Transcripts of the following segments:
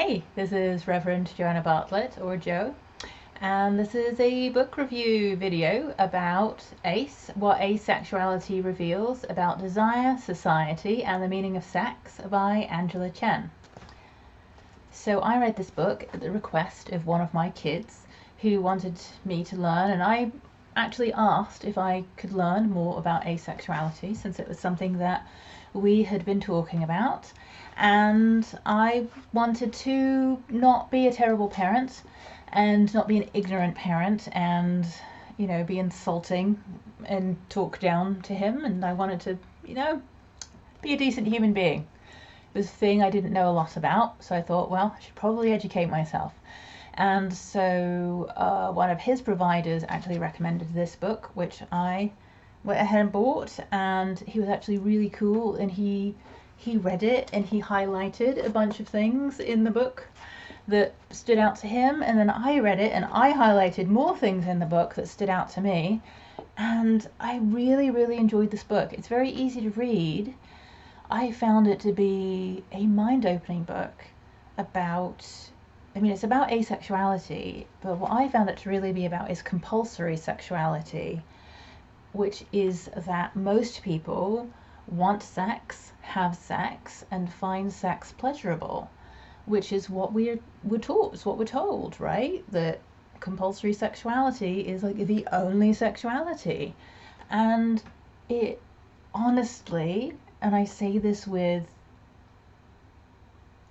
Hey, this is Reverend Joanna Bartlett, or Jo, and this is a book review video about What Asexuality Reveals About Desire, Society, and the Meaning of Sex by Angela Chen. So I read this book at the request of one of my kids who wanted me to learn, and I actually asked if I could learn more about asexuality since it was something that we had been talking about, and I wanted to not be a terrible parent and not be an ignorant parent and be insulting and talk down to him, and I wanted to be a decent human being. It was a thing I didn't know a lot about, so I thought, well, I should probably educate myself. And so one of his providers actually recommended this book, which I went ahead and bought, and he was actually really cool, and he read it and he highlighted a bunch of things in the book that stood out to him, and then I read it and I highlighted more things in the book that stood out to me, and I really enjoyed this book. It's very easy to read. I found it to be a mind-opening book about, it's about asexuality, but what I found it to really be about is compulsory sexuality, which is that most people want sex, have sex, and find sex pleasurable, which is what we're taught, it's what we're told, right? That compulsory sexuality is like the only sexuality. And it honestly, and I say this with,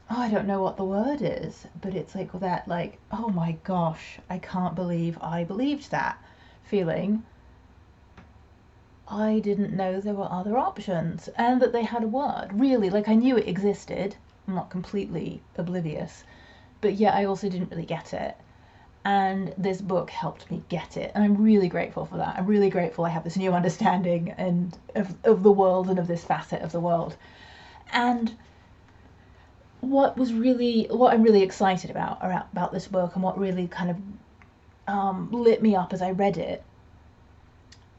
I don't know what the word is, but it's like that, like, oh my gosh, I can't believe I believed that feeling. I didn't know there were other options and that they had a word. Really, like, I knew it existed. I'm not completely oblivious, but yet I also didn't really get it. And this book helped me get it, and I'm really grateful for that. I'm really grateful I have this new understanding and of the world and of this facet of the world. And what I'm really excited about this book, and what really kind of lit me up as I read it,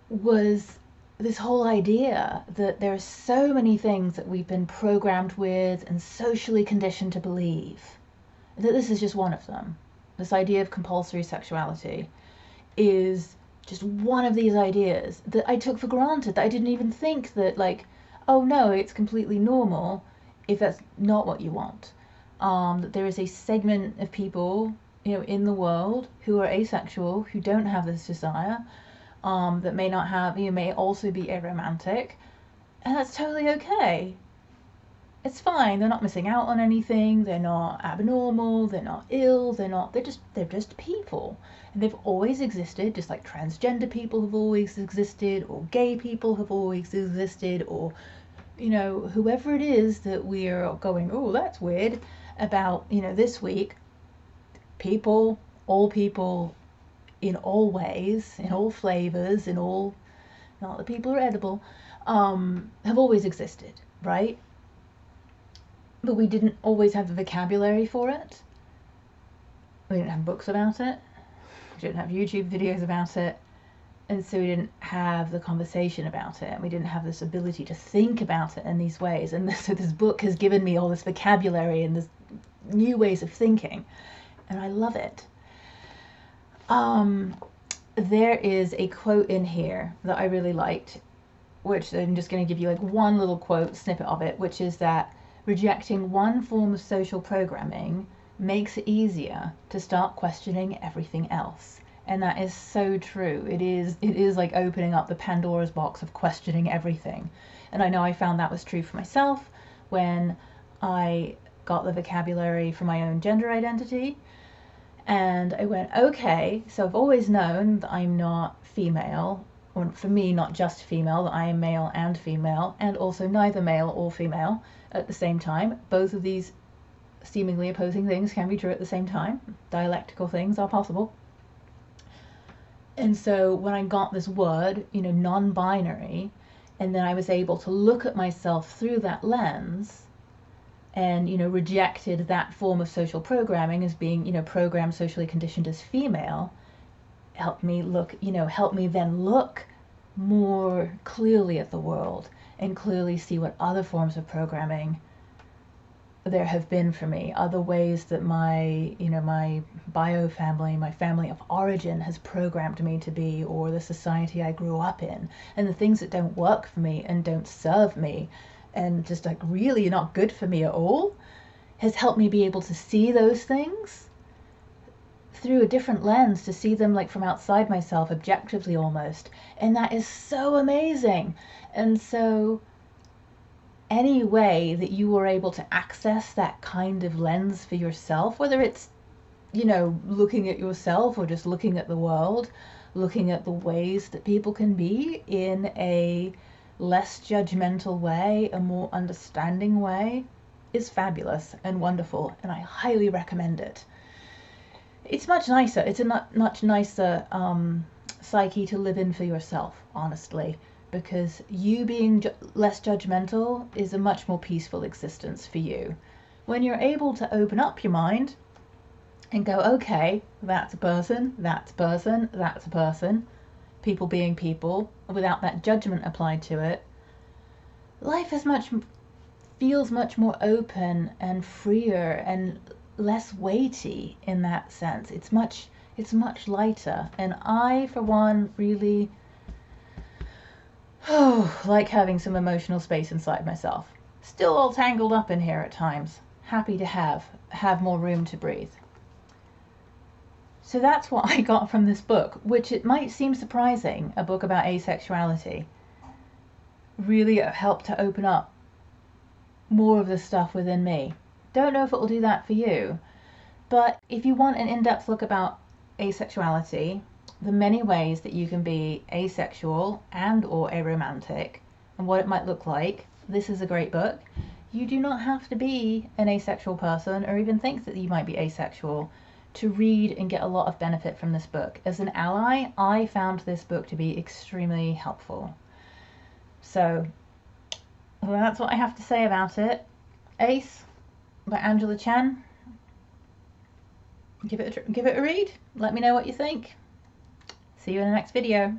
was this whole idea that there are so many things that we've been programmed with and socially conditioned to believe, that this is just one of them. This idea of compulsory sexuality is just one of these ideas that I took for granted, that I didn't even think that, like, oh no, it's completely normal if that's not what you want. That there is a segment of people, in the world who are asexual, who don't have this desire, that may not have, may also be aromantic, and that's totally okay. It's fine. They're not missing out on anything. They're not abnormal. They're not ill. They're just people, and they've always existed, just like transgender people have always existed, or gay people have always existed, or whoever it is that we're going, oh, that's weird about, this week. All people, in all ways, in all flavors, in all, not that people are edible, have always existed, right? But we didn't always have the vocabulary for it. We didn't have books about it. We didn't have YouTube videos about it. And so we didn't have the conversation about it. We didn't have this ability to think about it in these ways. And so this book has given me all this vocabulary and this new ways of thinking. And I love it. There is a quote in here that I really liked, which I'm just going to give you like one little quote snippet of it, which is that rejecting one form of social programming makes it easier to start questioning everything else. And that is so true. It is like opening up the Pandora's box of questioning everything. And I know I found that was true for myself when I got the vocabulary for my own gender identity. And I went, okay, so I've always known that I'm not female, or for me, not just female, that I am male and female, and also neither male or female at the same time. Both of these seemingly opposing things can be true at the same time. Dialectical things are possible. And so when I got this word, non-binary, and then I was able to look at myself through that lens, and rejected that form of social programming as being programmed, socially conditioned as female, helped me then look more clearly at the world and clearly see what other forms of programming there have been for me, other ways that my, my bio family, my family of origin has programmed me to be, or the society I grew up in, and the things that don't work for me and don't serve me and just like really not good for me at all, has helped me be able to see those things through a different lens, to see them like from outside myself, objectively almost. And that is so amazing. And so any way that you were able to access that kind of lens for yourself, whether it's, looking at yourself or just looking at the world, looking at the ways that people can be in a less judgmental way, a more understanding way, is fabulous and wonderful, and I highly recommend it. It's much nicer. It's a much nicer psyche to live in for yourself, honestly, because you being less judgmental is a much more peaceful existence for you. When you're able to open up your mind and go, okay, that's a person, that's a person, that's a person, people being people, without that judgment applied to it, life feels much more open and freer and less weighty in that sense. It's much lighter, and I, for one, really like having some emotional space inside myself. Still all tangled up in here at times. Happy to have more room to breathe. So that's what I got from this book, which it might seem surprising, a book about asexuality. Really helped to open up more of the stuff within me. Don't know if it will do that for you, but if you want an in-depth look about asexuality, the many ways that you can be asexual and or aromantic, and what it might look like, this is a great book. You do not have to be an asexual person or even think that you might be asexual to read and get a lot of benefit from this book. As an ally, I found this book to be extremely helpful. So, well, that's what I have to say about it. Ace by Angela Chen. Give it a read. Let me know what you think. See you in the next video.